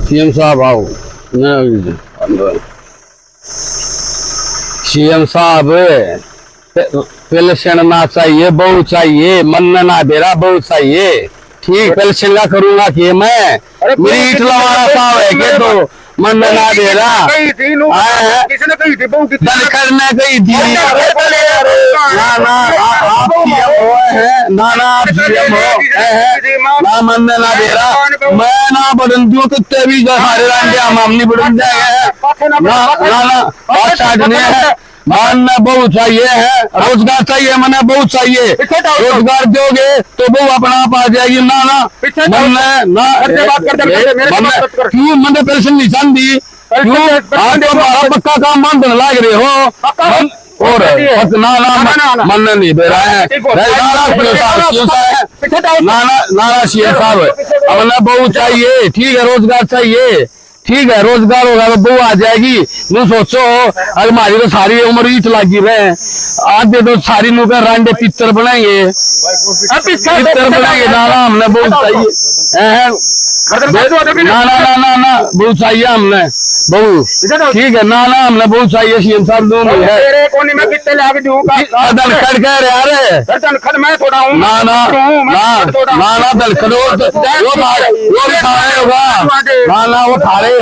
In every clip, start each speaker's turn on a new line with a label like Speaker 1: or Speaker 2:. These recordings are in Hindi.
Speaker 1: सीएम साहब आओ। सीएम साहब पेंशन ना चाहिए, बहुत चाहिए, मन ना दे रहा, बहुत चाहिए। ठीक पेंशन का करूंगा कि मैं मीट लवाना साहब है के तो मन ना दे रहा।
Speaker 2: किसने कही थी बहु कितनी
Speaker 1: दलकर में गई थी। ना ना आप सीएम हो है, ना ना आप सीएम हो ना, मन ना दे रहा। मैं ना बढ़न दूं कितने भी सारे रंगे हम नहीं बढ़न जाएंगे। ना ना ना बात छाटने है, मन बहुत चाहिए है, रोजगार चाहिए, मैंने बहुत चाहिए। रोजगार दोगे तो वो अपना आप आ जाएगी। ना ना क्यों मैंने पेंशन नहीं चाहती, क्यों पक्का काम बंद लाग रहे हो और ना ना मन नहीं दे रहा है। नाना सीएम साहब अपना बहुत चाहिए। ठीक है रोजगार चाहिए, ठीक है रोजगार होगा तो बहू आ जाएगी। नु सोचो अगर हमारी तो सारी उम्र ही लगी रहे, आधे तो सारी नु का रांडे पिक्चर बनाएंगे, पिक्चर बनाएंगे। नाना हमने बहुत चाहिए, ना ना ना ना ना बहुत चाहिए हमने बहू। ठीक है ना ना हमने बहुत चाहिए सीएम साहब दोनों है। दलखड़ कह रहे अरे ना ना ना ना ना दलखड़ वो खाए होगा, ना ना वो खा रहे हैं।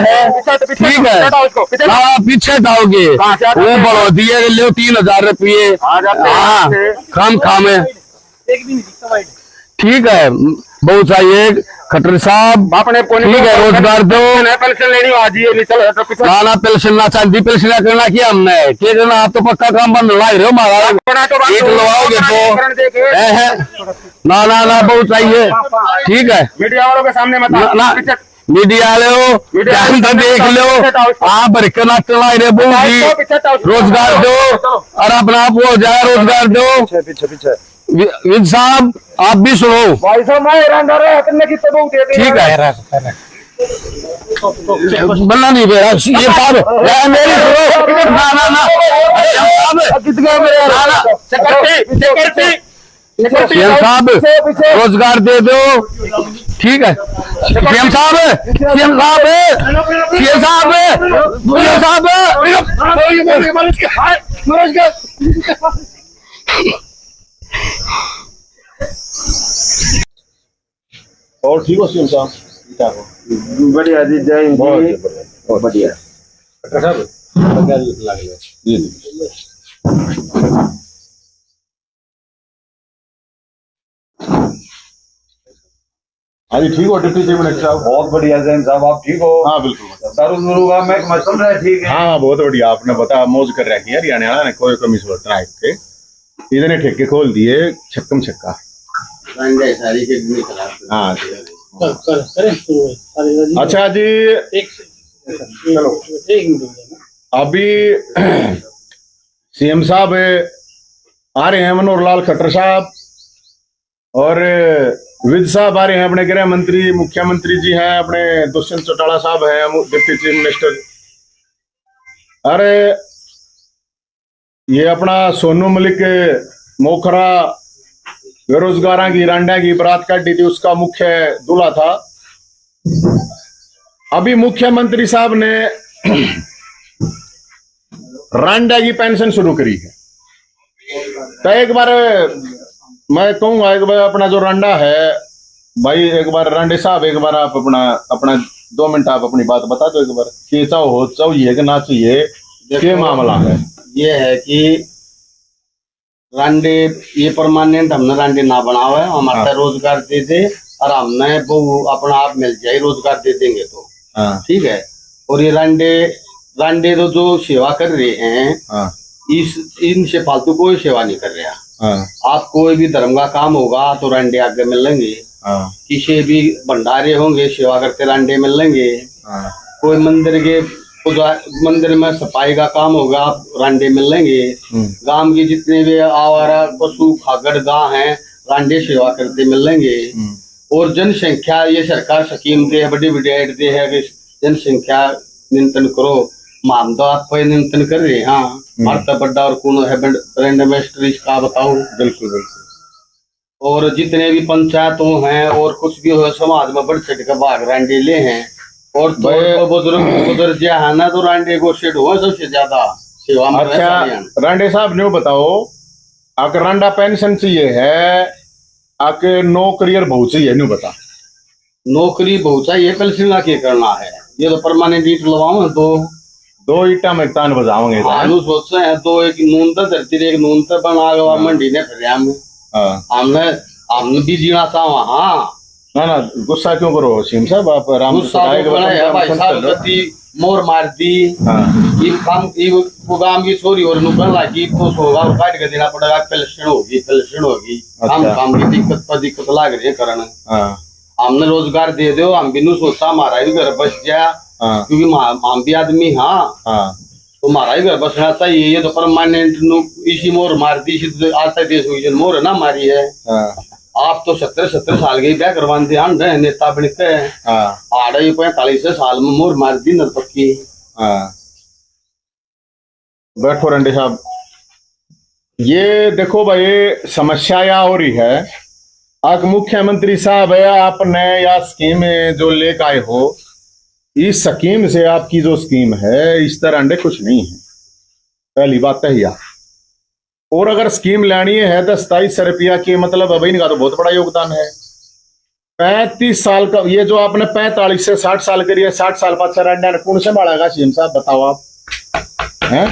Speaker 1: ठीक है ना पीछे जाओगे वो बढ़ो दिए लो 3000 रुपये। हाँ कम खामे ठीक है बहुत चाहिए खट्टर साहब अपने ठीक है रोजगार दो। पेंशन लेनी ना ना पेंशन ना चाहिए, पेंशन करना किया हमने क्या करना। आप तो पक्का काम बंद ला रहे हो महाराज, लगवाओगे तो ना ना ना बहुत चाहिए। ठीक है
Speaker 2: मीडिया वालों के सामने मत
Speaker 1: मीडिया वाले हो ध्यान तो देख लो आप बरकना चला रहे बहुत रोजगार दो और अपना आप हो जाए रोजगार दो।
Speaker 2: पीछे पीछे
Speaker 1: विद साहब आप भी सुनो
Speaker 2: भाई साहब मैं
Speaker 1: ठीक है बनना नहीं बेरा ये साहब मेरी सुनो ना ना ना सीएम साहब रोजगार दे दो। ठीक है सीएम साहब सीएम साहब सीएम साहब सीएम साहब
Speaker 3: और ठीक हो सीएम साहब?
Speaker 2: बढ़िया जी जय हिंद
Speaker 3: बहुत बढ़िया जी जी। हाँ जी ठीक हो डिप्टी चीफ मिनिस्टर साहब?
Speaker 2: बहुत बढ़िया जैन साहब आप ठीक हो?
Speaker 3: हाँ बिल्कुल
Speaker 2: दारू का मैं समझ रहा है ठीक है।
Speaker 3: हाँ बहुत बढ़िया आपने बता मौज कर रखी है हरियाणा ने कोई कमी सूरत ना के इतने ठेके खोल दिए छक्कम छक्का। हाँ अच्छा जी अभी सीएम साहब आ रहे हैं मनोहर लाल खट्टर साहब और विद साहब आ रहे हैं, अपने गृह मंत्री मुख्यमंत्री जी हैं, अपने दुष्यंत चौटाला साहब हैं डिप्टी चीफ मिनिस्टर। अरे ये अपना सोनू मलिक मोखरा बेरोजगार की रांडा की बरात काटी थी उसका मुख्य दूल्हा था। अभी मुख्यमंत्री साहब ने रांडा की पेंशन शुरू करी है तो एक बार मैं कहूंगा एक बार अपना जो रांडा है भाई एक बार रांडे साहब एक बार आप अपना 2 मिनट आप अपनी बात बता दो एक बार कि चाहो हो चाहिए कि ना चाहिए क्या मामला है।
Speaker 1: ये है कि रांडे ये परमानेंट हमने रांडे ना बनाओ है, हमारे रोजगार दे दे और हमने वो अपना आप मिल जाए रोजगार दे देंगे तो ठीक है। और ये रांडे तो जो सेवा कर रहे हैं इनसे फालतू कोई सेवा नहीं कर रहा। आप कोई भी धर्म का काम होगा तो रांडे आगे मिलेंगे, किसी भी भंडारे होंगे सेवा करते रांडे मिलेंगे, कोई मंदिर में सफाई का काम होगा आप रांडे मिलेंगे, गांव के जितने भी आवारा पशु खागड़ गांव हैं रांडे सेवा करते मिलेंगे। और जनसंख्या ये सरकार स्कीम दे है बड़ी बड़ी ऐड दे है कि जनसंख्या नियंत्रण करो, हम तो आप नियंत्रण कर रहे हैं। हाँ मारता बड्डा और कौन है ब्रांड एम्बेसडर का बताओ।
Speaker 3: बिल्कुल बिल्कुल।
Speaker 1: और जितने भी पंचायतों हैं और कुछ भी हो समाज में बढ़ चढ़ कर भाग रांडे ले हैं और तो
Speaker 3: भाई-
Speaker 1: बुजुर्ग बुजुर्ग जो है ना तो रांडे को शेड हुआ सबसे ज्यादा सेवा में
Speaker 3: अच्छा
Speaker 1: रहता
Speaker 3: रांडे साहब न्यू बताओ, आके रांडा पेंशन चाहिए है, आके नौकरी और बहुत चाहिए न्यू बता।
Speaker 1: नौकरी बहुत चाहिए पेंशन के करना है, ये तो परमानेंट ईट लगाओ तो
Speaker 3: दो ईटा में तान बजाओगे
Speaker 1: आलू सोचते हैं तो एक नून तो धरती एक नून तो बना गया मंडी ने फिर हमने हमने भी जीना चाहा। हाँ
Speaker 3: ना ना गुस्सा क्यों करो सीम साहब, आप आराम से
Speaker 1: गुस्सा
Speaker 3: सुनाए
Speaker 1: तो बड़ा है भाई साहब, गति मोर मार दी
Speaker 3: हाँ
Speaker 1: ये काम ये गांव की छोरी और नुकन लागी तो सोगा काट के देना पड़ेगा, पेंशन होगी हम
Speaker 3: अच्छा।
Speaker 1: काम की दिक्कत पर दिक्कत लाग रही है करना।
Speaker 3: हाँ
Speaker 1: हमने रोजगार दे दो, हम भी नहीं सोचा हमारा भी घर बस जाए,
Speaker 3: हाँ
Speaker 1: क्योंकि हम भी आदमी हाँ
Speaker 3: हाँ
Speaker 1: तो हमारा ही घर बसना चाहिए। ये तो परमानेंट इसी मोर मार दी आज तक देश हुई मोर ना मारी है।
Speaker 3: हाँ
Speaker 1: आप तो 70 साल के ब्याह करवा ध्यान रहे नेता बन के
Speaker 3: हाँ
Speaker 1: आड़े 45 साल में मोर मार दी नरपक्की।
Speaker 3: हाँ बैठो रंडे साहब, ये देखो भाई समस्या क्या हो रही है। आप मुख्यमंत्री साहब है, आपने या स्कीम जो लेकर आए हो, इस स्कीम से आपकी जो स्कीम है इस तरह अंडे कुछ नहीं है, पहली बात है यह। और अगर स्कीम लेनी है तो 27 रुपया की मतलब अभी इनका तो बहुत बड़ा योगदान है। 35 साल का ये जो आपने 45 से 60 साल करी है, 60 साल बाद अंडा कौन संभालेगा सीएम साहब बताओ आप हैं?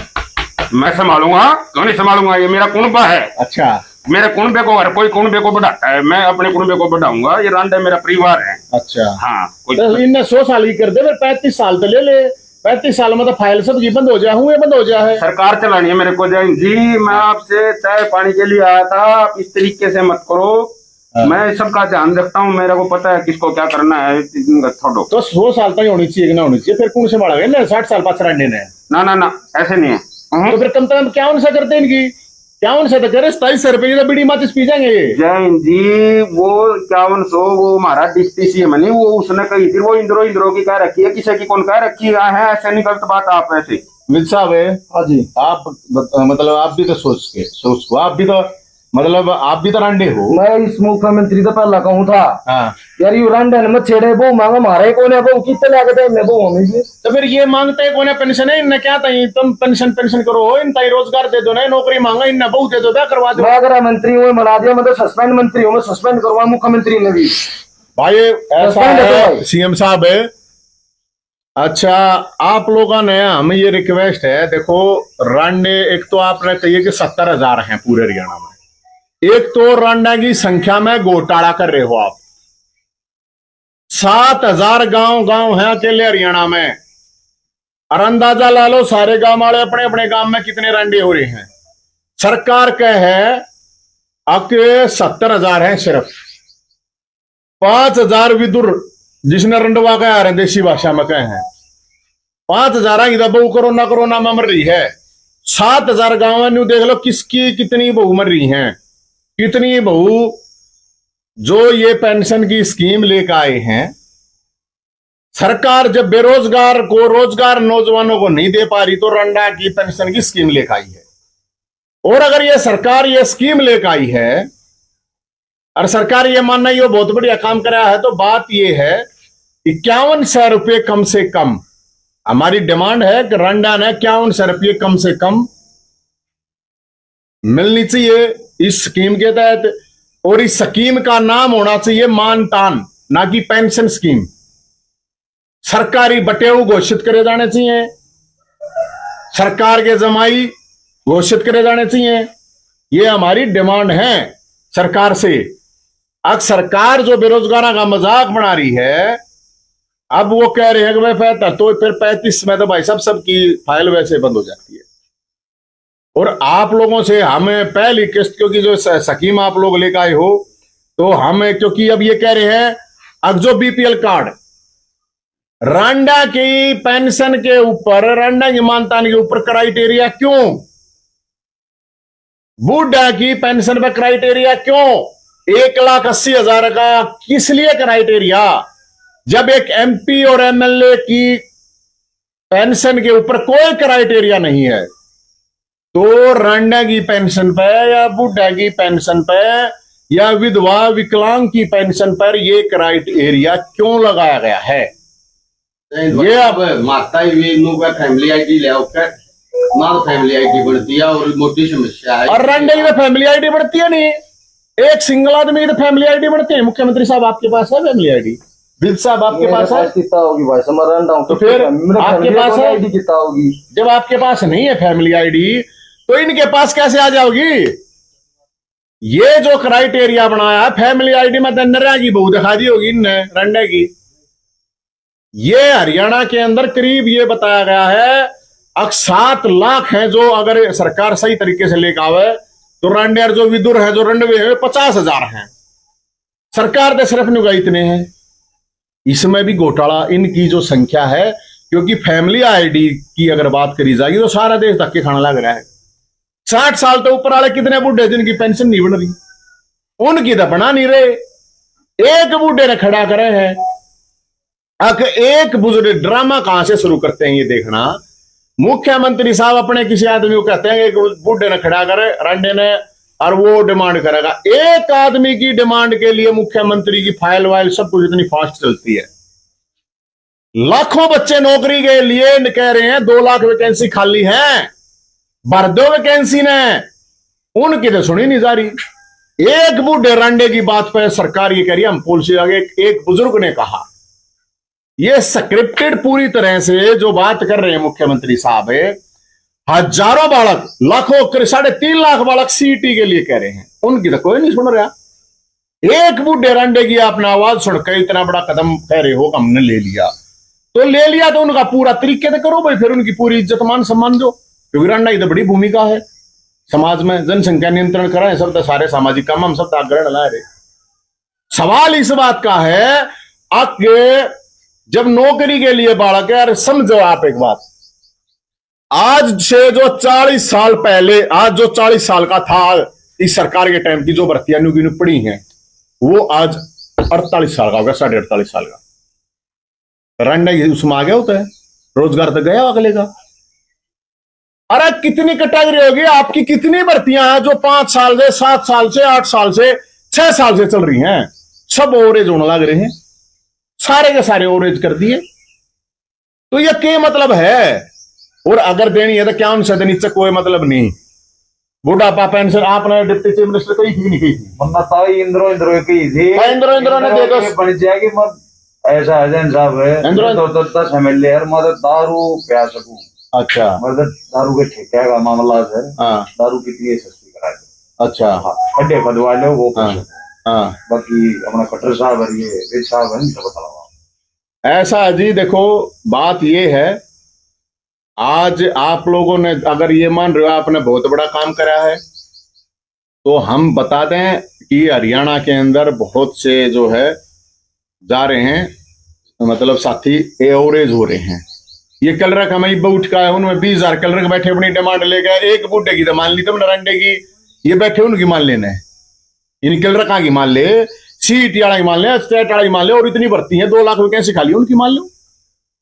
Speaker 4: मैं संभालूंगा, क्यों नहीं संभालूंगा, ये मेरा कुनबा है।
Speaker 3: अच्छा
Speaker 4: मेरे कुनबे को हर कोई कुनबे को बढ़ाता है, मैं अपने कुनबे को बढ़ाऊंगा, ये रांडा मेरा परिवार है।
Speaker 3: अच्छा
Speaker 4: हाँ कोई
Speaker 3: तो इनने 100 साल की कर दे, फिर 35 साल तो ले ले, 35 साल में तो फाइल सब की बंद हो जाए, हुए बंद हो जाए।
Speaker 4: सरकार चलानी है मेरे को। जैन जी मैं आपसे चाय पानी के लिए आया था, आप इस तरीके से मत करो। मैं सबका ध्यान रखता हूँ, मेरे को पता है किसको क्या करना है, छोड़ो।
Speaker 3: तो 100 साल तक होनी चाहिए कि ना होनी चाहिए, फिर कौन से बढ़ा गए 60 साल बाद रंडे ने।
Speaker 4: ना ना ना ऐसे नहीं है।
Speaker 3: तो फिर कम से कम क्या उनसे करते इनकी, क्या उनसे तो करे 27 रुपये तो बीड़ी माचिस पी जाएंगे ये।
Speaker 4: जैन जी वो 5100 वो हमारा डिप्टी सीएम नहीं, वो उसने कही थी, वो इंद्रो की कह रखी है, किसी की कौन कह रखी है, ऐसे नहीं गलत बात आप ऐसे।
Speaker 3: मिल साहब है
Speaker 2: हाँ जी,
Speaker 3: आप मतलब आप भी तो सोच को आप भी तो मतलब आप भी तो रंडे हो।
Speaker 2: मैं इस मुख्यमंत्री तो पहला कहूँ था
Speaker 3: हाँ
Speaker 2: यार यू रंडन मत छेड़े, वो मांगा मारे को ने वो कितने लागत है वो हमें भी।
Speaker 3: तो फिर ये मांगते कौन है पेंशन है, इनने क्या तई तुम पेंशन करो, इन तई रोजगार दे दो ना, नौकरी मांगा इनने बहुत दे दो, क्या करवा दो।
Speaker 2: मैं अगर मंत्री हूँ मला दिया, मैं तो सस्पेंड मंत्री हूँ, मैं सस्पेंड करवा मुख्यमंत्री ने भी।
Speaker 3: भाई ऐसा
Speaker 2: सस्पेंड है
Speaker 3: है
Speaker 2: भाई।
Speaker 3: सीएम साहब है। अच्छा आप लोगों ने हमें ये रिक्वेस्ट है, देखो रांडे एक तो आपने कहिए कि 70,000 हैं पूरे हरियाणा में, एक तो रांडा की संख्या में घोटाला कर रहे हो आप। 7,000 गांव है अकेले हरियाणा में, और अंदाजा ला लो सारे गांव वाले अपने अपने गांव में कितने रांडे हो रहे हैं। सरकार का है आपके 70,000 है, सिर्फ 5,000 विदुर जिसने रंडवा कह रहे हैं, देसी भाषा में कहे हैं 5,000 की बहु कोरोना में मर रही है। 7,000 गांव न्यू देख लो किसकी कितनी बहु मर रही हैं, कितनी बहु जो ये पेंशन की स्कीम लेकर आए हैं। सरकार जब बेरोजगार को रोजगार नौजवानों को नहीं दे पा रही तो रंडा की पेंशन की स्कीम लेकर आई है। और अगर ये सरकार ये स्कीम लेकर आई है और सरकार ये मानना ये बहुत बढ़िया काम कराया है, तो बात ये है 5100 रुपये कम से कम हमारी डिमांड है कि रंडा ने 5100 रुपये कम से कम मिलनी चाहिए इस स्कीम के तहत। और इस स्कीम का नाम होना चाहिए मानतान, ना कि पेंशन स्कीम। सरकारी बटेऊ घोषित करे जाने चाहिए, सरकार के जमाई घोषित करे जाने चाहिए। ये हमारी डिमांड है सरकार से। अब सरकार जो बेरोजगारों का मजाक बना रही है, अब वो कह रहे हैं कि भाई 75 तो फिर 35 में तो भाई सबकी फाइल वैसे बंद हो जाती है। और आप लोगों से हमें पहली किस्त, क्योंकि जो स्कीम आप लोग लेकर आए हो, तो हमें क्योंकि अब ये कह रहे हैं अब जो बीपीएल कार्ड रांडा की पेंशन के ऊपर, रांडा की मानतान के ऊपर क्राइटेरिया क्यों, बूढ़ा की पेंशन पर क्राइटेरिया क्यों, 1,80,000 का किस लिए क्राइटेरिया, जब एक एमपी और एमएलए की पेंशन के ऊपर कोई क्राइटेरिया नहीं है। तो रांडा की पेंशन पे या बूढ़ा की पेंशन पे या विधवा विकलांग की पेंशन पर यह क्राइटेरिया क्यों लगाया गया है?
Speaker 1: ये अब माता ही नु का फैमिली आईडी ले होकर ना तो फैमिली आईडी बनती है और मोटी समस्या है।
Speaker 3: और रंडे की तो फैमिली आईडी बढ़ती है नहीं, एक सिंगल आदमी की तो फैमिली आईडी बढ़ती है। मुख्यमंत्री साहब आपके पास है फैमिली आईडी? विद साहब आपके पास है?
Speaker 2: कितना होगी भाई, समझ रहा हूँ।
Speaker 3: तो फिर आपके पास है?
Speaker 2: आईडी कितना होगी?
Speaker 3: जब आपके पास नहीं है फैमिली आईडी तो इनके पास कैसे आ जाओगी? ये जो क्राइटेरिया बनाया फैमिली आईडी में नर्या की बहू दिखा दी होगी इनने रंडे की। ये हरियाणा के अंदर करीब ये बताया गया है अब 7 लाख हैं जो अगर सरकार सही तरीके से लेकर आवे तो रंडे जो विदुर है जो रंडवे है 50,000 हैं। सरकार तो सिर्फ निगाह इतने हैं। इसमें भी घोटाला इनकी जो संख्या है, क्योंकि फैमिली आईडी की अगर बात करी जाएगी तो सारा देश धक्के खाना लग रहा है। 60 साल तो ऊपर वाले कितने बूढ़े जिनकी पेंशन नहीं बन रही, उनकी तो बना नहीं रहे। एक बूढ़े ने खड़ा करे हैं। एक बुजुर्ग ड्रामा कहां से शुरू करते हैं ये देखना। मुख्यमंत्री साहब अपने किसी आदमी को कहते हैं एक बूढ़े ने खड़ा करे रंडे ने और वो डिमांड करेगा। एक आदमी की डिमांड के लिए मुख्यमंत्री की फाइल वाइल सब कुछ इतनी फास्ट चलती है। लाखों बच्चे नौकरी के लिए कह रहे हैं 2 लाख वैकेंसी खाली है, भर दो वैकेंसी ने, उनकी तो सुनी नहीं जा रही। एक बूढ़े रंडे की बात पर सरकार ये कह रही है हम पॉलिसी आगे। एक बुजुर्ग ने कहा ये स्क्रिप्टेड पूरी तरह से जो बात कर रहे हैं मुख्यमंत्री साहब, हजारों बालक लाखों 3.5 लाख बालक सीईटी के लिए कह रहे हैं, उनकी तो कोई नहीं सुन रहा। एक बूढ़े रंडे की आपने आवाज सुनकर इतना बड़ा कदम कह रहे हो हमने ले लिया तो उनका पूरा तरीके से करो भाई, फिर उनकी पूरी इज्जत मान सम्मान दो, क्योंकि रंडा की तो बड़ी भूमिका है समाज में। जनसंख्या नियंत्रण कराएं सब तो सारे सामाजिक काम हम सब आग्रह ला रहे। सवाल इस बात का है आपके जब नौकरी के लिए बालक है, अरे समझो आप एक बात, आज से जो 40 साल पहले, आज जो 40 साल का था इस सरकार के टाइम की जो भर्तियां नुकी पड़ी हैं, वो आज 48 साल का होगा, 48.5 साल का। रंडा उसमें आ गया होता है, रोजगार तो गया अगले का। अरे कितनी कैटेगरी होगी आपकी, कितनी भर्तियां हैं जो 5 साल से 7 साल से 8 साल से 6 साल से चल रही हैं, सब ओवरेज होने लग रहे हैं, सारे के सारे ओवरेज कर दिए। तो ये क्या मतलब है? और अगर देनी है तो क्या उनसे देनी चाहिए? कोई मतलब नहीं। बुढ़ापा पेंशन आपने डिप्टी चीफ मिनिस्टर कही थी नहीं कही थी?
Speaker 2: इंद्रो की थी,
Speaker 3: इंद्रो ने दे दो
Speaker 2: बन जाएगी। ऐसा है साहब है तो 10 MLA है, मतलब दारू प्या सकूं।
Speaker 3: अच्छा,
Speaker 2: मतलब दारू के ठेके का मामला है। हाँ, दारू कितनी सस्ती करा दो।
Speaker 3: अच्छा,
Speaker 2: हाँ, खड्डे खुदवा लो वो।
Speaker 3: हाँ,
Speaker 2: बाकी अपना कटर साहब है, ये विद साहब है, तो बता।
Speaker 3: ऐसा है जी, देखो बात ये है, आज आप लोगों ने अगर ये मान रहे हो आपने बहुत बड़ा काम करा है, तो हम बता दें कि हरियाणा के अंदर बहुत से जो है जा रहे हैं, मतलब साथी एवरेज हो रहे हैं। ये कलरक हमें उठ का है, उनमें 20,000 कलरक बैठे अपनी डिमांड ले गए। एक बूढ़े की तो मान ली तुमने रंडे की, ये बैठे उनकी मान लेना है, इन कलरका की मान ले, सीईटी वाला की मान ले, स्टेट वाला की मान ले, और इतनी भर्ती है 2 लाख वैकेंसी खाली उनकी मान लो।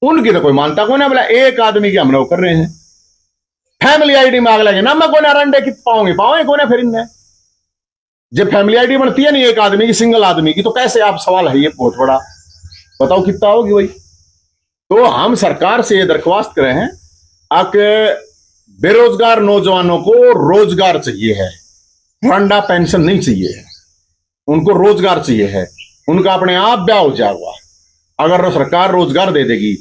Speaker 3: उनकी तो कोई मानता कौन है? बोला एक आदमी की हम लोग कर रहे हैं। फैमिली आईडी मांग लगे ना, मैं कौन रंडे कित पाओगे कौन है? फिर इनने जब फैमिली आईडी बनती है नहीं एक आदमी की, सिंगल आदमी की, तो कैसे आप सवाल है ये बहुत बड़ा, बताओ कितना होगी भाई। तो हम सरकार से ये दरख्वास्त करें हैं कि बेरोजगार नौजवानों को रोजगार चाहिए है, रंडा पेंशन नहीं चाहिए है, उनको रोजगार चाहिए है। उनका अपने आप ब्याह हो जाएगा अगर सरकार रोजगार दे देगी।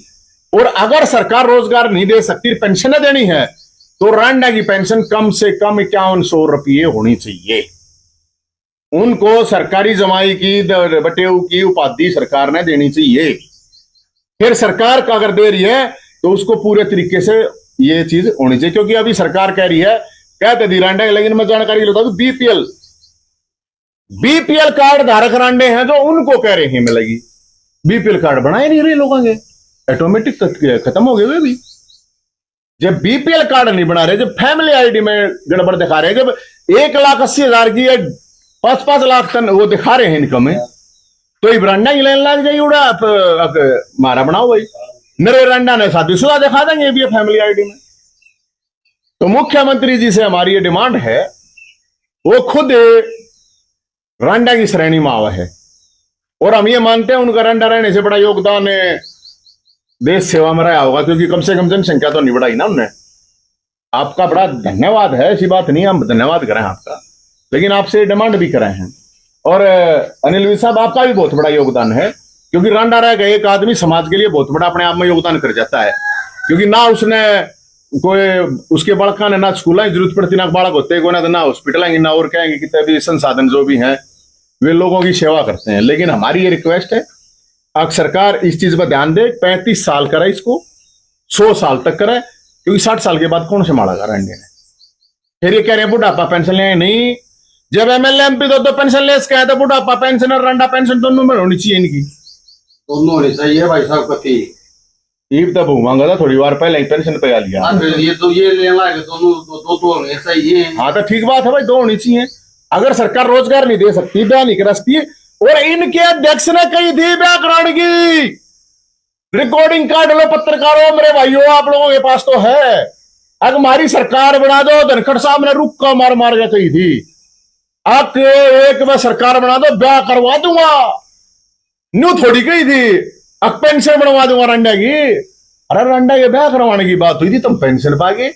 Speaker 3: और अगर सरकार रोजगार नहीं दे सकती, पेंशन देनी है, तो रंडा की पेंशन कम से कम 5100 रुपये होनी चाहिए। उनको सरकारी जमाई की बटेऊ की उपाधि सरकार ने देनी चाहिए। फिर सरकार का अगर दे रही है तो उसको पूरे तरीके से ये चीज होनी चाहिए, क्योंकि अभी सरकार कह रही है, कहते दी रंडे, लेकिन मैं जानकारी लेता हूं बीपीएल कार्ड धारक रंडे हैं जो उनको कह रहे हैं मिलेगी। बीपीएल कार्ड बनाए नहीं रहे लोगों के, ऑटोमेटिक खत्म हो गए वे भी। जब बीपीएल कार्ड नहीं बना रहे, जब फैमिली आईडी में गड़बड़ दिखा रहे, जब 1,80,000 की 5-5 लाख टन वो दिखा रहे हैं इनकम में, तो रंडा की लाइन लग जाएगी। उड़ा मारा बनाओ भाई, नरे रंडा ने शादीशुदा दिखा देंगे भी फैमिली आईडी में। तो मुख्यमंत्री जी से हमारी ये डिमांड है, वो खुद रंडा की श्रेणी में आवा है, और हम ये मानते हैं उनका रंडा रहने से बड़ा योगदान है देश सेवा में रहा होगा, क्योंकि कम से कम जनसंख्या तो नहीं बढ़ाई ना उनने। आपका बड़ा धन्यवाद है, ऐसी बात नहीं, हम धन्यवाद करें आपका, लेकिन आपसे डिमांड भी करे हैं। और अनिल विज साहब, आपका भी बहुत बड़ा योगदान है, क्योंकि रांडा रह गए एक आदमी समाज के लिए बहुत बड़ा अपने आप में योगदान कर जाता है, क्योंकि ना उसने कोई उसके बालका ने ना स्कूल की जरूरत पड़ती, ना बालक होते कोई ना हॉस्पिटल आएंगे, ना और कहेंगे कितने भी संसाधन जो भी हैं वे लोगों की सेवा करते हैं। लेकिन हमारी ये रिक्वेस्ट है अब सरकार इस चीज पर ध्यान दे, 35 साल करे इसको, 100 साल तक करे, क्योंकि 60 साल के बाद कौन से माड़ेगा रंडे ने। फिर ये कह रहे हैं बुढ़ापा पेंशन ले, नहीं, जब एमएलए एमपी तो पेंशन ले इसके, तो बुढ़ापा पेंशन और रंडा पेंशन दोनों में होनी चाहिए इनकी,
Speaker 1: दोनों होनी चाहिए भाई साहब। कथी
Speaker 3: ईब तब मांगा था थोड़ी बार पहले पेंशन पे आ लिया।
Speaker 1: ये तो ये लेना है दोनों, दो होने चाहिए।
Speaker 3: हाँ तो ठीक बात है भाई, 2 होनी चाहिए। अगर सरकार रोजगार नहीं दे सकती, ब्याह नहीं करा सकती, और इनके अध्यक्ष ने कही थी ब्याह कराने की, रिकॉर्डिंग काट लो पत्रकारों, मेरे भाइयों आप लोगों के पास तो है। अगर हमारी सरकार बना दो, धनखड़ साहब ने रुक का मार मार के कही थी, अब एक बार सरकार बना दो ब्याह करवा दूंगा, न्यू थोड़ी कही थी, अब पेंशन बनवा दूंगा रंडा की। अरे रंडा के ब्याह करवाने की बात हुई थी, तुम पेंशन पागे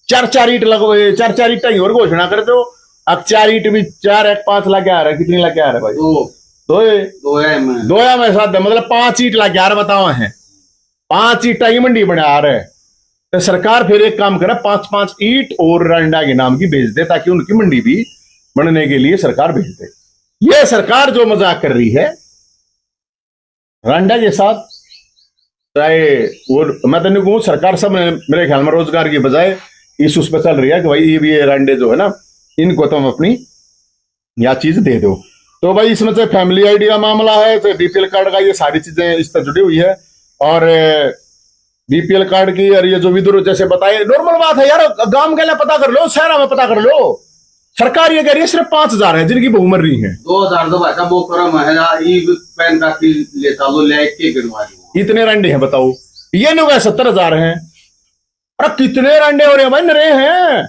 Speaker 3: 4-4 ईट लगवाए, 4-4 ईट की और घोषणा करते हो। अब 4 ईट भी 4-5 लाख आ रहा है, कितनी लाख आ रहा है भाई? दोया में साथ, मतलब 5 ईट लाख 11 बताओ हैं, 5 ईटा की मंडी बना रहे। तो सरकार फिर एक काम करे, 5-5 ईट और रंडा के नाम की भेज दे, ताकि उनकी मंडी भी बनने के लिए सरकार भेज दे। ये सरकार जो मजाक कर रही है रंडा के साथ, चाहे और मैं तो नहीं कहूँ, सरकार सब मेरे ख्याल में रोजगार की बजाय इस उस पर चल रही है कि भाई ये भी ये रंडे जो है ना, इनको तुम अपनी या चीज दे दो। तो भाई इसमें से फैमिली आईडी का मामला है, तो बीपीएल कार्ड का, ये सारी चीजें इस तरह जुड़ी हुई है। और बीपीएल कार्ड की, और ये जो विदुर जैसे बताए, नॉर्मल बात है यार, गांव के लिए पता कर लो, शहर में पता कर लो। सरकार ये कह रही है सिर्फ 5000 है जिनकी बहू मर रही है।
Speaker 1: 2000 तो भाई साहब वो करम है, पैन कार्ड ले चालो ले के गिनवा दी।
Speaker 3: इतने रंडे हैं बताओ, ये नहीं 70,000 हैं। अरे कितने रंडे हो रहे हैं भाई, नरे हैं,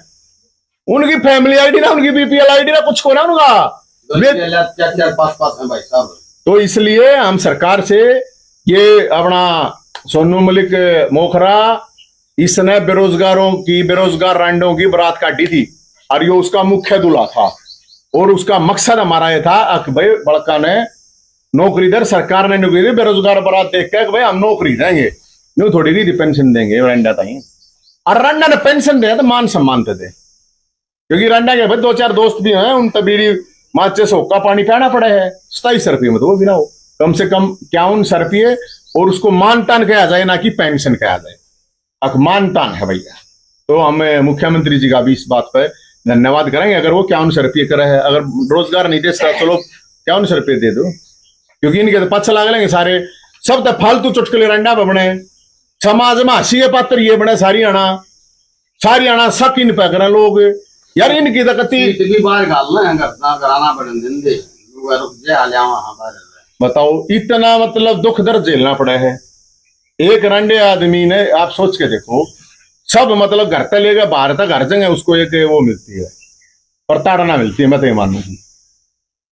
Speaker 3: उनकी फैमिली आईडी ना, उनकी बीपीएल आईडी ना, कुछ को ना उनका
Speaker 1: 4-4-5 है भाई साहब।
Speaker 3: तो इसलिए हम सरकार से ये अपना सोनू मलिक मोखरा, इसने बेरोजगार रंडों की बारात काटी थी, और ये उसका मुख्य दूल्हा था, और उसका मकसद हमारा ये था कि भाई बड़का ने नौकरी दर, सरकार ने नौकरी दी, बेरोजगार बारात देख के भाई हम नौकरी देंगे, न्यू थोड़ी की पेंशन देंगे रंडा ताई। और रंडा ने पेंशन दे तो मान सम्मान दे, क्योंकि रंडा के भाई 2-4 दोस्त भी हैं, उन तबीरी माचे से हुक्का पानी पीना पड़े है। 27 रुपये में तो वो भी ना हो, कम से कम 51 रुपये, और उसको मानतान कहा जाए, ना कि पेंशन कहा जाए, अब मानतान है भैया। तो हम मुख्यमंत्री जी का भी इस बात पर धन्यवाद करेंगे। अगर वो 51 रुपये करे है, अगर रोजगार नहीं दे सकता, चलो 51 रुपये दे दो, क्योंकि इनके तो पछ लाग लेंगे सारे, सब तो फालतू चुटकुले रंडा पे बने, समाज में हंसी के पात्र ये बने, सारी आना शक इन पे करें लोग यार, इनकी तकती
Speaker 1: बाहर कराना पड़े,
Speaker 3: बताओ इतना मतलब दुख दर्द झेलना पड़ा है एक रंडे आदमी ने। आप सोच के देखो, सब मतलब घर तक लेगा, बाहर तक घर जगह उसको एक वो मिलती है, प्रताड़ना मिलती है, मैं तो ये मानू।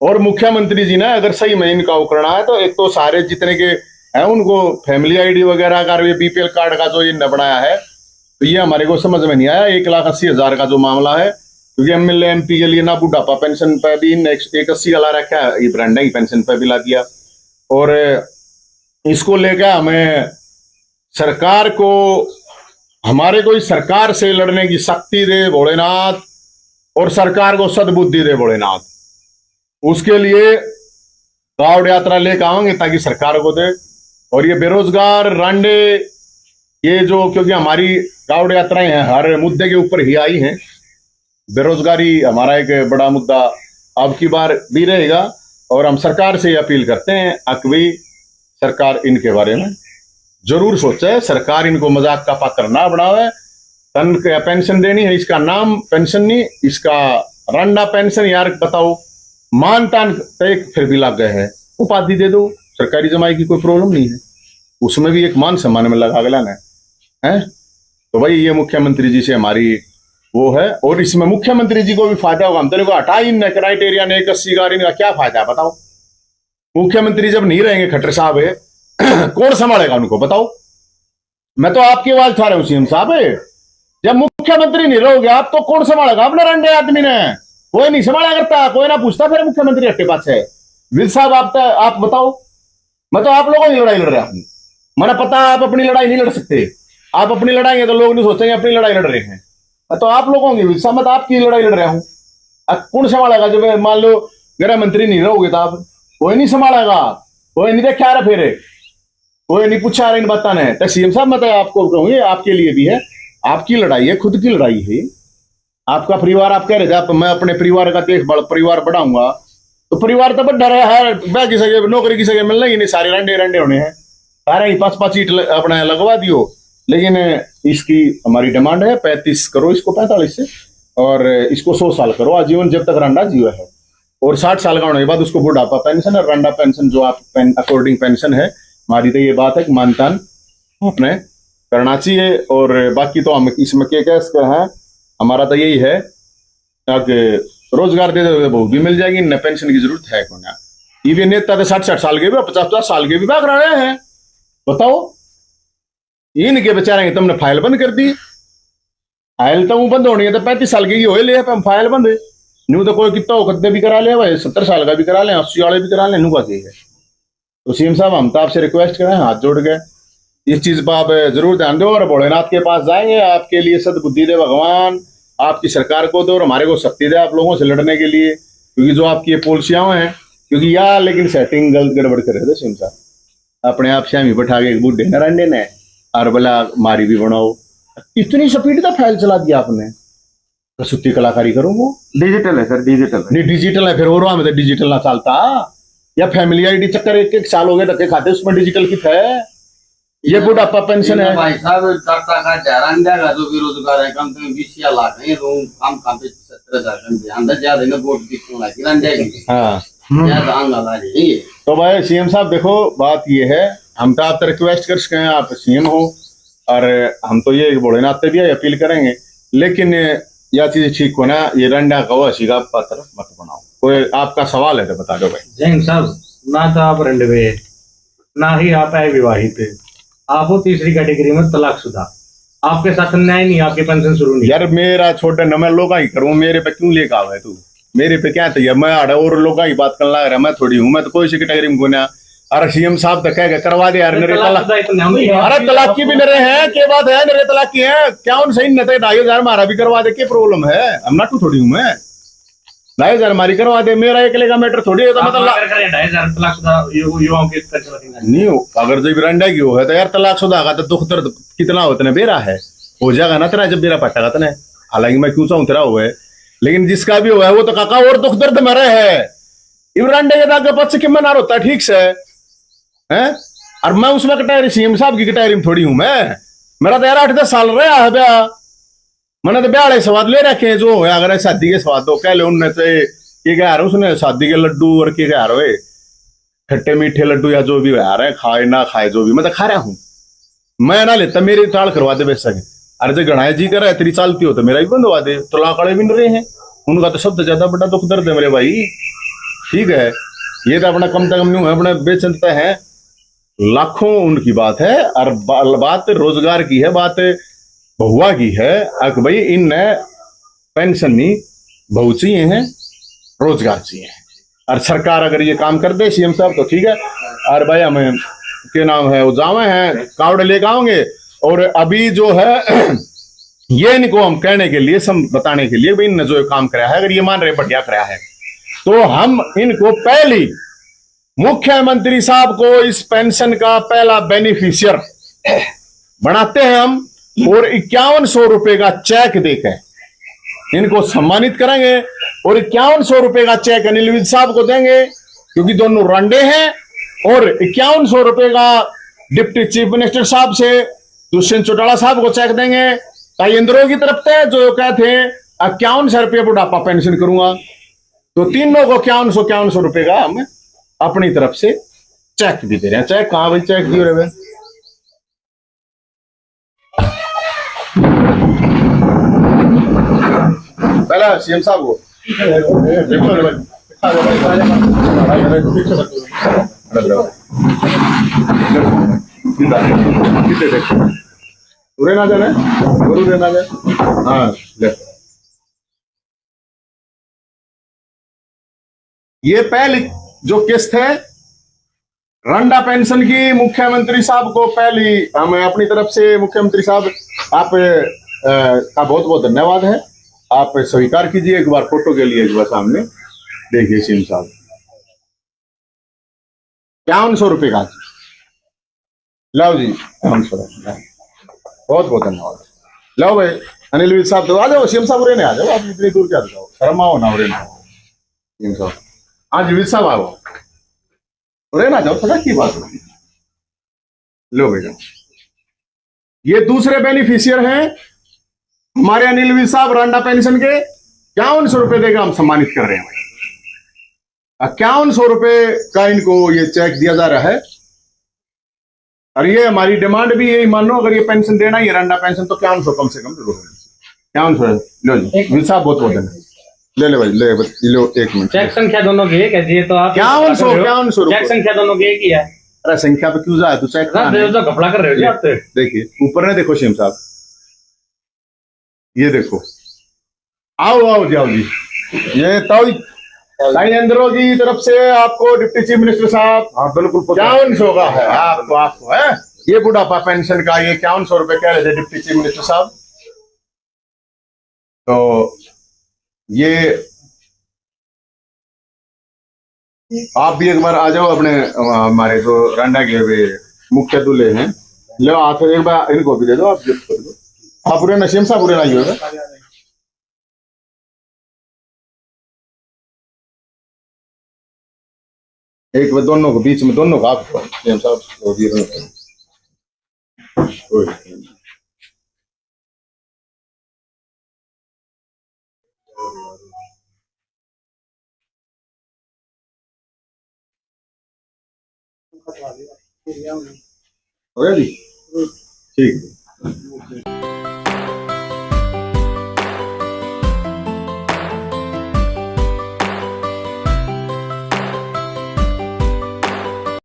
Speaker 3: और मुख्यमंत्री जी ने अगर सही में इनका करना है, तो एक तो सारे जितने के हैं उनको फैमिली आईडी वगैरह का, ये बीपीएल कार्ड का जो इनने बनाया है, तो ये हमारे को समझ में नहीं आया। 1,80,000 का जो मामला है, क्योंकि एमएलए एमपी के लिए ना बुढ़ापा पेंशन पे भी 180 वाला रखा है, ये ब्रांडा की पेंशन पे भी ला दिया। और इसको लेकर हमें सरकार को, हमारे को सरकार से लड़ने की शक्ति दे भोलेनाथ, और सरकार को सद्बुद्धि दे भोलेनाथ। उसके लिए कावड़ यात्रा लेकर आएंगे ताकि सरकार को दे। और ये बेरोजगार रंडे, ये जो, क्योंकि हमारी कावड़ यात्राएं हैं हर मुद्दे के ऊपर ही आई हैं, बेरोजगारी हमारा एक बड़ा मुद्दा अब की बार भी रहेगा। और हम सरकार से अपील करते हैं कि सरकार इनके बारे में जरूर सोचे, सरकार इनको मजाक का पात्र ना बनावे। तन पेंशन देनी है, इसका नाम पेंशन नहीं, इसका रंडा पेंशन यार बताओ, मान तान फिर भी लग गए है, उपाधि दे दो, सरकारी जमाई की कोई प्रॉब्लम नहीं है, उसमें भी एक मान सम्मान में लगा गला है। तो भाई ये मुख्यमंत्री जी से हमारी वो है, और इसमें मुख्यमंत्री जी को भी फायदा होगा। हम तो हटा इन क्राइटेरिया ने 81 इनका क्या फायदा है बताओ? मुख्यमंत्री जब नहीं रहेंगे खट्टर साहब है, कौन संभालेगा उनको बताओ? मैं तो आपकी आवाज उठा रहा हूँ सीएम साहब। जब मुख्यमंत्री नहीं रहोगे आप तो कौन संभालेगा? अपने रंडे आदमी ने कोई नहीं संभाला करता, कोई ना पूछता फिर मुख्यमंत्री आपके पास है। विज साहब आप बताओ, मैं तो आप लोगों की लड़ाई लड़ रहा हूँ। मैंने पता आप अपनी लड़ाई नहीं लड़ सकते, आप अपनी लड़ाई है तो लोग नहीं सोचेंगे अपनी लड़ाई लड़ रहे हैं। मैं तो आप लोगों की विज साहब, मैं तो आपकी लड़ाई लड़ रहा हूँ। अब कौन संभालेगा? जब मान लो गृह मंत्री नहीं रहोगे तो आप कोई नहीं संभालेगा, कोई नहीं देखा रहा, फिर कोई नहीं पूछा रहा इन बताने। तो सीएम साहब मैं तो आपको कहूँ ये आपके लिए भी है, आपकी लड़ाई है, खुद की लड़ाई है। आपका परिवार, आप कह रहे थे आप मैं अपने परिवार का देखभाल परिवार बढ़ाऊंगा, तो परिवार तो बढ़ रहा है। बैग की सगे नौकरी की सगे मिलना ही नहीं, सारे रंडे रंडे होने हैं, सारे ही 5-5 ईट अपना लगवा दियो। लेकिन इसकी हमारी डिमांड है 35 करो, इसको 45 से, और इसको 100 साल करो आजीवन, जब तक रंडा जीवा है। और 60 साल का होने के बाद उसको बुढ़ापा पेंशन और रंडा पेंशन जो आप अकॉर्डिंग पेंशन है, हमारी तो ये बात है कि मानतान अपने करना चाहिए। और बाकी तो हम इसमें क्या है, हमारा तो यही है कि रोजगार दे दे बहुत भी मिल जाएगी, न पेंशन की जरूरत है कौन। ये नेता तो 60-60 साल के भी 50-50 साल के भी भाग रहे हैं। बताओ इनके बेचारे तुमने फाइल बंद कर दी। फाइल तो बंद होनी है तो 35 साल की हो ले, फाइल बंद न्यू तो कोई कितना कद्दे भी करा ले भाई, 70 साल का भी करा ले, 80 वाले भी करा ले, नू का है। तो सीएम साहब हम तो आपसे रिक्वेस्ट करें, हाथ जोड़ के इस चीज पर आप जरूर ध्यान दो। और भोलेनाथ के पास जाएंगे, आपके लिए सद्बुद्धि दे भगवान, आपकी सरकार को दो और हमारे को शक्ति दे आप लोगों से लड़ने के लिए, क्योंकि जो आपकी ये पॉलिसियां हैं, क्योंकि यार लेकिन सेटिंग गड़बड़ कर रहे थे सीएम साहब। अपने आप श्यामी बैठा के एक बूढ़े न रंडे ने और बोला मारी भी बनाओ, इतनी स्पीड का फाइल चला दिया आपने। तो सुत्ती कलाकारी करूंगा,
Speaker 4: डिजिटल है सर, डिजिटल है।
Speaker 3: नहीं डिजिटल है फिर और में तो डिजिटल ना चलता, या फैमिली आईडी चक्कर 1-1 साल हो गए धक्के खाते, उसमें डिजिटल कित है? ये बुढ़ापा पेंशन है
Speaker 1: भाई साहब, करता का जहरान जाएगा जो बेरोजगार है, कम से कम 20 लाख है, तो काम पे 70,000 अंदर ज्यादा ना वोट की क्यों लागी रन जाएगी।
Speaker 3: हाँ
Speaker 1: ज्यादा आंगा ला रही है।
Speaker 3: तो भाई सीएम साहब देखो बात ये है, हम तो आपसे रिक्वेस्ट कर सके हैं, आप सीएम हो, और हम तो ये भोलेनाथ पे भी अपील करेंगे, लेकिन यह चीज ठीक हो ना, ये रंडा कहो हसी का पत्र मत बनाओ। कोई आपका सवाल है तो बता दो भाई।
Speaker 5: जैन साहब, ना तो आप रंडवे, ना ही आप अविवाहित, आप हो तीसरी कैटेगरी में तलाकशुदा, आपके साथ अन्याय नहीं, आपकी पेंशन शुरू नहीं।
Speaker 3: यार मेरा छोटे न मैं लोग ही करूँ, मेरे पे क्यों लेकर आवे तू? मेरे पे क्या चाहिए? मैं आड़ा और लोग ही बात करना रहा, मैं थोड़ी हूँ, मैं तो कोई सी कैटेगरी में गुना। अरे सीएम साहब तो कह करवा दे यार मेरे तलाक। अरे तलाक की भी नरे हैं, क्या बात है, नरे तलाक की है क्या? उन सही न 2,500 मारा भी करवा दे, क्या प्रॉब्लम है? हम ना तू थोड़ी हूँ मैं, 2,500 मारी करवा दे, मेरा अकेले का मैटर थोड़ी है। तो मतलब नहीं हो, अगर जब रंडा की हो है तो यार तलाकशुदा का तो दुख दर्द कितना होता है, बेरा है हो जाएगा ना तेरा जब बेरा पट्टा का। हालांकि मैं क्यों चाहूँ तेरा हुआ है, लेकिन जिसका भी हुआ है वो तो काका और दुख दर्द मरे है। रंडे के दाग पच के मना होता है ठीक से है, और मैं उसमें कटायरी सीएम साहब की कटायरी में थोड़ी हूं मैं। मेरा तो यार 8-10 साल रहा है ब्याह, मैंने तो ब्याह वाले स्वाद ले रखे हैं जो है। अगर शादी के स्वाद हो कह ले उनने से ये कह रहा उसने शादी के लड्डू और क्या कह रहे खट्टे मीठे लड्डू या जो भी आ रहे हैं, खाए ना खाए जो भी, मैं तो खा रहा हूँ। मैं ना लेता, मेरी ताल करवा दे बेच सके। अरे जो गणाए जी कर रहा है तेरी चालती हो तो मेरा भी बंद हुआ दे। तलाक वाले भी रहे हैं, उनका तो सबसे ज्यादा बड़ा दुख दर्द है मेरे भाई। ठीक है, ये तो अपना कम से कम अपने बेचते हैं, लाखों उनकी बात है, और बात रोजगार की है, बात बहुआ की है। अक भाई इन पेंशन नहीं बहु चाहिए हैं, रोजगार चाहिए। और सरकार अगर ये काम कर दे सीएम साहब तो ठीक है। और भाई हमें क्या नाम है वो जावे हैं कावड़ लेकर आओगे। और अभी जो है ये इनको हम कहने के लिए सब बताने के लिए भाई इनने जो काम कराया है, अगर ये मान रहे बढ़िया कराया है तो हम इनको पहली मुख्यमंत्री साहब को इस पेंशन का पहला बेनिफिशियर बनाते हैं हम, और 5100 रुपए का चेक देकर इनको सम्मानित करेंगे। और 5100 रुपए का चेक अनिल विज साहब को देंगे, क्योंकि दोनों रंडे हैं। और 5100 रुपए का डिप्टी चीफ मिनिस्टर साहब से दुष्यंत चौटाला साहब को चेक देंगे। इंद्रो की तरफ से जो कहते हैं 5100 रुपये बुढ़ापा पेंशन करूंगा, तो तीनों को 5100 रुपए का हम अपनी तरफ से चेक भी दे रहे हैं। चेक कहां भाई, चेक क्यों रहे? पहला सीएम साहब को उरे ना जाने उरे ना जाने। हाँ ले, ये पहली जो किस्त है रंडा पेंशन की, मुख्यमंत्री साहब को पहली हम अपनी तरफ से मुख्यमंत्री साहब आप का बहुत बहुत धन्यवाद है। आप स्वीकार कीजिए एक बार फोटो के लिए, एक बार सामने देखिए सीएम साहब 5100 रुपये का लाओ जी 5100, बहुत बहुत धन्यवाद। लाओ भाई अनिल विज साहब, तो आ जाओ सीएम साहब, रहने आ जाओ, आप इतनी दूर क्या जाओ, शर्म आओ ना, रहना सीएम साहब। हाँ जी विज साहब आओ, रहना जाओ, पता की बात होगी। लो बेटा, ये दूसरे बेनिफिशियर हैं हमारे अनिल विज साहब, रंडा पेंशन के 5100 रुपए देकर हम सम्मानित कर रहे हैं भाई। 5100 रुपए का इनको ये चेक दिया जा रहा है, और ये हमारी डिमांड भी यही, मान लो अगर ये पेंशन देना ही है रंडा पेंशन तो 5100 कम से कम जरूर होना चाहिए। 5100 लो जी विज साहब, बहुत बहुत धन्यवाद। ले ले भाई, ले लो, एक मिनट।
Speaker 5: चेक संख्या दोनों की एक है जी, तो आप
Speaker 3: 5100
Speaker 5: चेक संख्या दोनों की एक ही है।
Speaker 3: अरे संख्या पे क्यों जा, तू चेक
Speaker 5: जो घपला कर रहे हो जी आप।
Speaker 3: देखिए ऊपर ने देखो सीएम साहब, ये देखो, आओ आओ जी, आओ जी, ये ताई अंदरो की तरफ से आपको डिप्टी चीफ मिनिस्टर साहब,
Speaker 2: हाँ बिल्कुल
Speaker 3: 5100 का है आपको है ये बुढ़ापा पेंशन का, ये 5100 रुपए कह रहे थे डिप्टी चीफ मिनिस्टर साहब। तो ये आप भी एक बार आ जाओ, अपने हमारे जो रंडा के वे मुख्य दूल्हे हैं, लो हाथ एक बार इनको भी दे दो, आप गिफ्ट कर दो। आप पूरे नशीम साहब पूरे नहीं होगा, एक बार दोनों को बीच में, दोनों का आपको नशीम साहब ठीक है।